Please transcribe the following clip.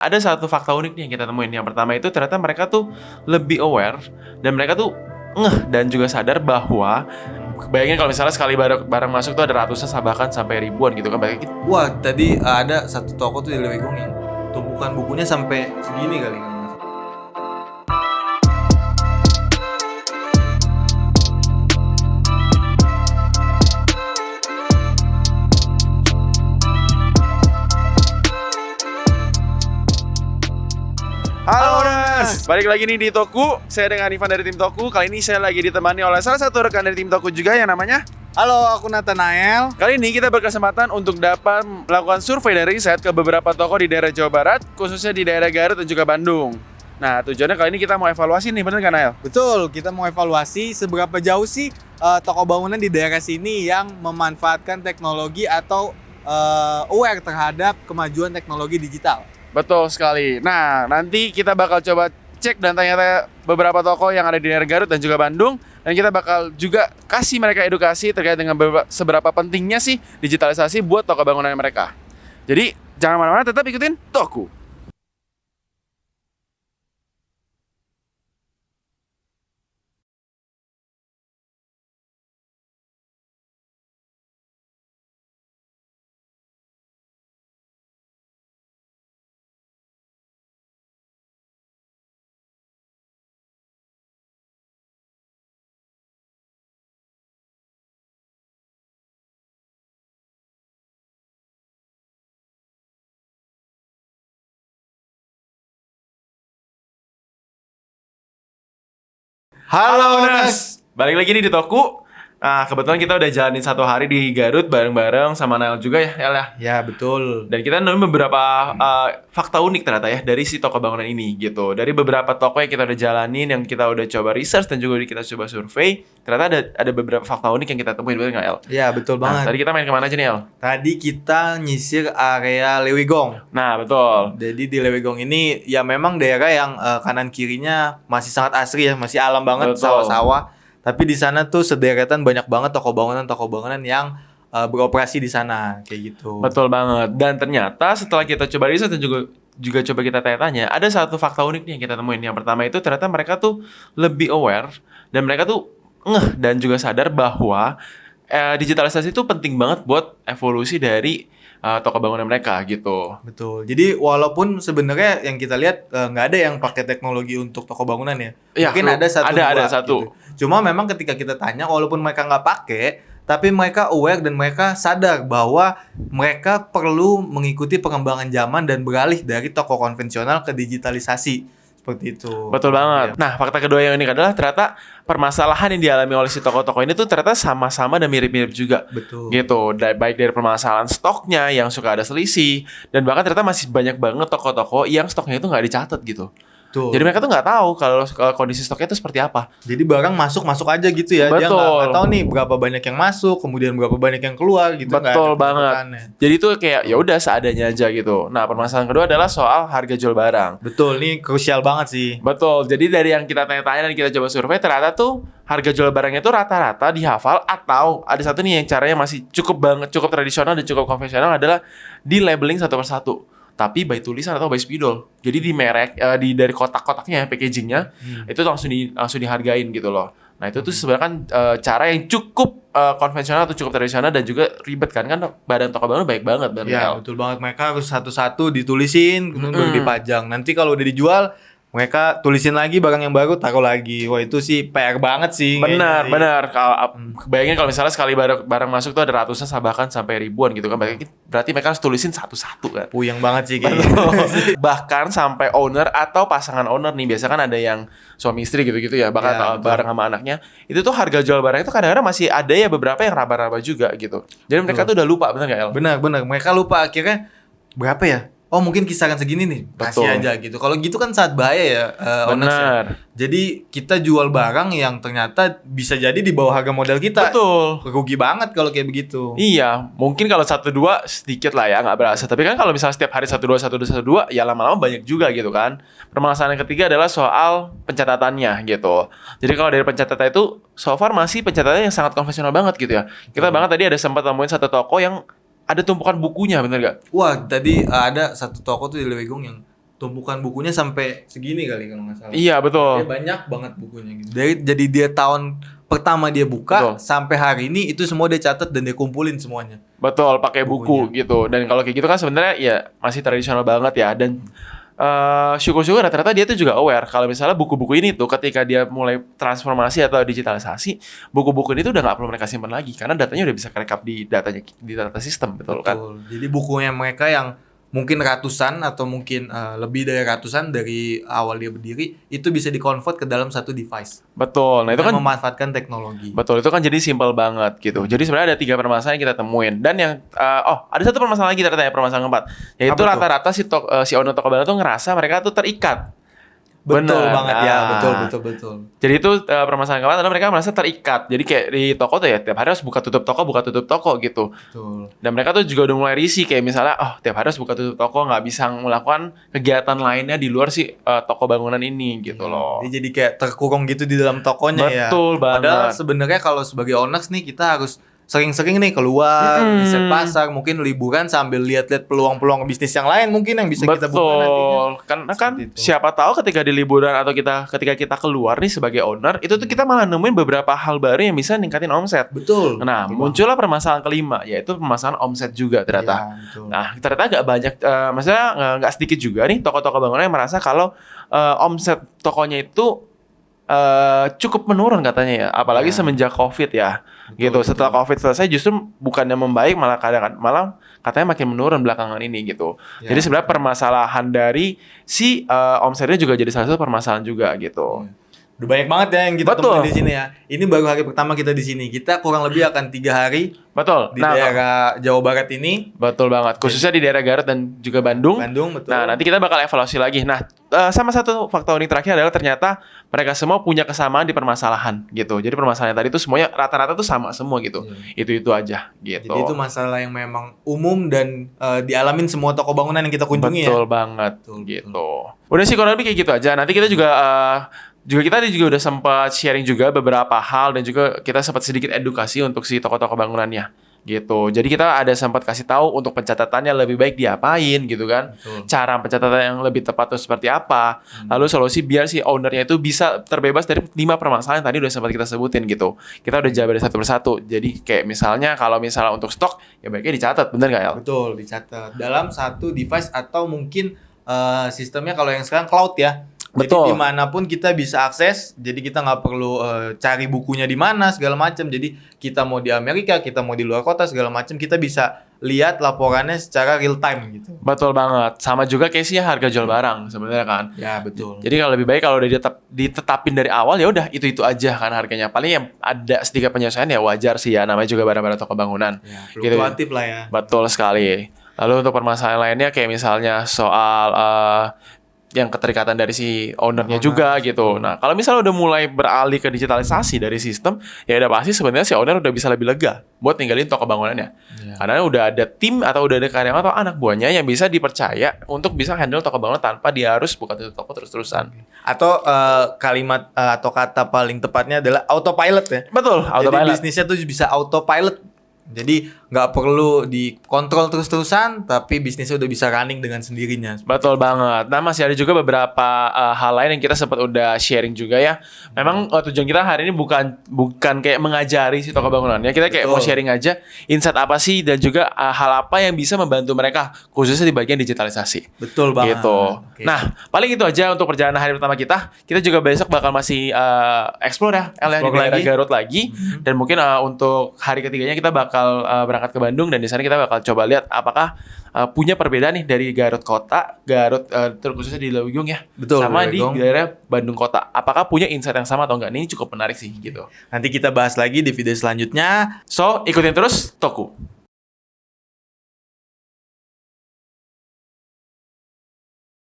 Ada satu fakta unik nih yang kita temuin. Yang pertama itu ternyata mereka tuh lebih aware dan mereka tuh ngeh dan juga sadar bahwa bayangin kalau misalnya sekali barang masuk tuh ada ratusan bahkan sampai ribuan gitu kan. Bayangin. Wah, tadi ada satu toko tuh di Lewigong yang tumpukan bukunya sampai segini kali kan. Halo Owners, balik lagi nih di Toku. Saya dengan Ivan dari tim Toku. Kali ini saya lagi ditemani oleh salah satu rekan dari tim Toku juga yang namanya. Halo, aku Nathanael. Kali ini kita berkesempatan untuk dapat melakukan survei dan riset ke beberapa toko di daerah Jawa Barat, khususnya di daerah Garut dan juga Bandung. Nah, tujuannya kali ini kita mau evaluasi nih, bener kan Nael? Betul, kita mau evaluasi seberapa jauh sih toko bangunan di daerah sini yang memanfaatkan teknologi atau aware terhadap kemajuan teknologi digital. Betul sekali. Nah, nanti kita bakal coba cek dan tanya-tanya beberapa toko yang ada di daerah Garut dan juga Bandung. Dan kita bakal juga kasih mereka edukasi terkait dengan seberapa pentingnya sih digitalisasi buat toko bangunan mereka. Jadi, jangan mana-mana, tetap ikutin Toku. Halo Owners, balik lagi nih di Toku. Nah, kebetulan kita udah jalanin satu hari di Garut bareng-bareng sama Nael juga ya, El ya. Ya, betul. Dan kita nemuin beberapa fakta unik ternyata ya dari si toko bangunan ini gitu. Dari beberapa toko yang kita udah jalanin, yang kita udah coba research dan juga kita coba survei, ternyata ada beberapa fakta unik yang kita temuin, bener nggak El? Ya, betul Nah, banget. tadi kita main kemana aja nih El? Tadi kita nyisir area Lewigong. Nah, betul. Jadi di Lewigong ini ya memang daerah yang kanan kirinya masih sangat asri ya, masih alam banget, Betul. sawah-sawah. Tapi di sana tuh sederetan banyak banget toko bangunan yang beroperasi di sana kayak gitu. Betul banget. Dan ternyata setelah kita coba riset dan juga coba kita tanya-tanya, ada satu fakta unik nih yang kita temuin. Yang pertama itu ternyata mereka tuh lebih aware dan mereka tuh ngeh dan juga sadar bahwa digitalisasi itu penting banget buat evolusi dari toko bangunan mereka gitu. Betul. Jadi walaupun sebenarnya yang kita lihat nggak ada yang pakai teknologi untuk toko bangunan ya. Iya, Mungkin ada satu ada dua satu. gitu. Cuma memang ketika kita tanya walaupun mereka nggak pakai, tapi mereka aware dan mereka sadar bahwa mereka perlu mengikuti perkembangan zaman dan beralih dari toko konvensional ke digitalisasi. Seperti itu. Betul banget. Nah, fakta kedua yang unik adalah ternyata permasalahan yang dialami oleh si toko-toko ini tuh ternyata sama-sama dan mirip-mirip juga. Betul. Gitu. Baik dari permasalahan stoknya yang suka ada selisih, dan bahkan ternyata masih banyak banget toko-toko yang stoknya itu nggak dicatat gitu. Betul. Jadi mereka tuh nggak tahu kalau kondisi stoknya itu seperti apa. Jadi barang masuk aja gitu ya. Dia Betul. nggak tahu nih berapa banyak yang masuk, kemudian berapa banyak yang keluar gitu. nggak Betul ada banget. patokannya. Jadi tuh kayak ya udah seadanya aja gitu. Nah, permasalahan kedua adalah soal harga jual barang. Betul, ini krusial banget sih. Betul. Jadi dari yang kita tanya-tanya dan kita coba survei, ternyata tuh harga jual barangnya itu rata-rata dihafal, atau ada satu nih yang caranya masih cukup tradisional dan cukup konvensional adalah di labeling satu persatu. Tapi by tulisan atau by spidol. Jadi di merek dari kotak-kotaknya, packagingnya itu langsung dihargain gitu loh. Nah, itu tuh sebenarnya kan cara yang cukup konvensional atau cukup tradisional dan juga ribet kan badan toko bangunan baik banget bener Ya, El? betul banget. Mereka harus satu-satu ditulisin, kemudian baru dipajang. Nanti kalau udah dijual, mereka tulisin lagi barang yang baru, taruh lagi. Wah, itu sih PR banget sih. Benar, kayaknya sih. benar. Kalau bayangin kalau misalnya sekali barang masuk tuh ada ratusan bahkan sampai ribuan gitu kan. Berarti mereka harus tulisin satu-satu kan. Puyeng banget sih kayaknya. Bahkan sampai owner atau pasangan owner nih, biasa kan ada yang suami istri gitu-gitu ya, bahkan Ya, betul. bareng sama anaknya. Itu tuh harga jual barang itu kadang-kadang masih ada ya beberapa yang raba-raba juga gitu. Jadi mereka tuh udah lupa, benar nggak El? Benar. Mereka lupa akhirnya berapa ya? Oh, mungkin kisaran segini nih. Kasih Betul. aja gitu. Kalau gitu kan saat bahaya ya, owners ya. Benar. Jadi kita jual barang yang ternyata bisa jadi di bawah harga modal kita. Betul. Rugi banget kalau kayak begitu. Iya, mungkin kalau 1-2 sedikit lah ya, nggak berasa. Tapi kan kalau misalnya setiap hari 1-2, ya lama-lama banyak juga gitu kan. Permasalahan yang ketiga adalah soal pencatatannya gitu. Jadi kalau dari pencatatan itu, so far masih pencatatannya yang sangat konvensional banget gitu ya. Kita banget tadi ada sempat temuin satu toko yang ada tumpukan bukunya, bener gak? Wah, tadi ada satu toko tuh di Lewigong yang tumpukan bukunya sampai segini kali kalau nggak salah. Iya, betul. Dia banyak banget bukunya gitu. Jadi dia tahun pertama dia buka Betul. sampai hari ini itu semua dia catat dan dia kumpulin semuanya. Betul, pakai buku gitu. Dan kalau kayak gitu kan sebenarnya ya masih tradisional banget ya. Dan syukur-syukur rata-rata dia tuh juga aware kalau misalnya buku-buku ini tuh ketika dia mulai transformasi atau digitalisasi, buku-buku ini tuh udah nggak perlu mereka simpan lagi karena datanya udah bisa kerekap di data sistem, betul kan? Jadi bukunya mereka yang mungkin ratusan atau mungkin lebih dari ratusan dari awal dia berdiri itu bisa dikonvert ke dalam satu device. Betul. Nah, itu kan memanfaatkan teknologi. betul, itu kan jadi simple banget gitu. Jadi sebenarnya ada 3 permasalahan yang kita temuin. Dan yang ada satu permasalahan lagi ternyata ya, permasalahan keempat. Yaitu Apa tuh? rata-rata si owner toko bangunan tuh ngerasa mereka tuh terikat. Betul Bener. banget ya, Ah. betul. Jadi itu permasalahan keempat adalah mereka merasa terikat. Jadi kayak di toko tuh ya tiap hari harus buka tutup toko gitu. Betul. Dan mereka tuh juga udah mulai risih kayak misalnya tiap hari harus buka tutup toko, nggak bisa melakukan kegiatan lainnya di luar si toko bangunan ini gitu loh. Dia jadi kayak terkurung gitu di dalam tokonya ya. Betul banget. Padahal sebenarnya kalau sebagai owners nih kita harus sering-sering nih keluar, riset pasar, mungkin liburan sambil lihat-lihat peluang-peluang bisnis yang lain mungkin yang bisa kita buka nantinya. Betul. Karena kan Seperti itu. siapa tahu ketika di liburan atau ketika kita keluar nih sebagai owner, itu tuh kita malah nemuin beberapa hal baru yang bisa ningkatin omset. Betul. Nah, Betul muncullah permasalahan kelima, yaitu permasalahan omset juga banget. ternyata. Ya, betul. Nah, ternyata nggak banyak, maksudnya nggak sedikit juga nih toko-toko bangunan yang merasa kalau omset tokonya itu cukup menurun katanya ya, apalagi Ya. semenjak COVID ya, gitu. Setelah COVID selesai justru bukannya membaik malah malah katanya makin menurun belakangan ini gitu. Ya. Jadi sebenarnya permasalahan dari si omsetnya juga jadi salah satu permasalahan juga gitu. Udah banyak banget ya yang kita Betul. temuin di sini ya. Ini baru hari pertama kita di sini. Kita kurang lebih akan 3 hari Betul. di daerah Jawa Barat ini. Betul banget. Khususnya di daerah Garut dan juga Bandung. Betul. Nah, nanti kita bakal evaluasi lagi. Nah, sama satu faktor unik terakhir adalah ternyata mereka semua punya kesamaan di permasalahan gitu. Jadi permasalahan tadi itu semuanya rata-rata tuh sama semua gitu. Itu aja gitu. Jadi itu masalah yang memang umum dan dialamin semua toko bangunan yang kita kunjungi Betul ya. banget Betul, gitu. Udah sih kurang lebih kayak gitu aja. Nanti kita kita juga udah sempat sharing juga beberapa hal dan juga kita sempat sedikit edukasi untuk si toko-toko bangunannya gitu. Jadi kita ada sempat kasih tahu untuk pencatatannya lebih baik diapain gitu kan. Betul. Cara pencatatan yang lebih tepat itu seperti apa. Lalu solusi biar si ownernya itu bisa terbebas dari 5 permasalahan yang tadi udah sempat kita sebutin gitu. Kita udah jabarin satu persatu. Jadi kayak misalnya kalau misalnya untuk stok ya baiknya dicatat, bener nggak El? Betul, dicatat dalam satu device atau mungkin sistemnya kalau yang sekarang cloud ya. Betul. Jadi dimanapun kita bisa akses. Jadi kita nggak perlu cari bukunya di mana segala macam. Jadi kita mau di Amerika, kita mau di luar kota segala macam, kita bisa lihat laporannya secara real time gitu. Betul banget. Sama juga case-nya harga jual barang sebenarnya kan. Ya betul. Jadi kalau lebih baik kalau udah ditetapin dari awal ya udah itu aja kan harganya. Paling yang ada sedikit penyesuaian ya wajar sih ya, namanya juga barang-barang toko bangunan. Ya, Gitu. fluktuatif lah ya. Betul sekali. Lalu untuk permasalahan lainnya kayak misalnya soal yang keterikatan dari si ownernya juga gitu. Nah, kalau misalnya udah mulai beralih ke digitalisasi dari sistem, ya udah pasti sebenarnya si owner udah bisa lebih lega buat ninggalin toko bangunannya. Karena udah ada tim atau udah ada karyawan atau anak buahnya yang bisa dipercaya untuk bisa handle toko bangunan tanpa dia harus buka tutup toko terus-terusan. Atau kalimat atau kata paling tepatnya adalah autopilot ya. Betul, Jadi autopilot. bisnisnya tuh bisa autopilot. Jadi nggak perlu dikontrol terus-terusan, tapi bisnisnya udah bisa running dengan sendirinya. Betul banget. Nah, masih ada juga beberapa hal lain yang kita sempat udah sharing juga ya. Memang tujuan kita hari ini bukan kayak mengajari si toko bangunan ya. Kita kayak Betul. mau sharing aja insight apa sih dan juga hal apa yang bisa membantu mereka khususnya di bagian digitalisasi. Betul banget. Gitu. Oke. Nah, paling itu aja untuk perjalanan hari pertama kita. Kita juga besok bakal masih explore ya, El, ya, di Explore daerah lagi. Garut lagi. Dan mungkin untuk hari ketiganya kita bakal berangkat ke Bandung dan di sana kita bakal coba lihat apakah punya perbedaan nih dari Garut kota, Garut terkhususnya di Lewiyung ya, Betul, sama di Lewiyung. daerah Bandung kota. Apakah punya insight yang sama atau enggak? Ini cukup menarik sih gitu. Nanti kita bahas lagi di video selanjutnya. So, ikutin terus Toku.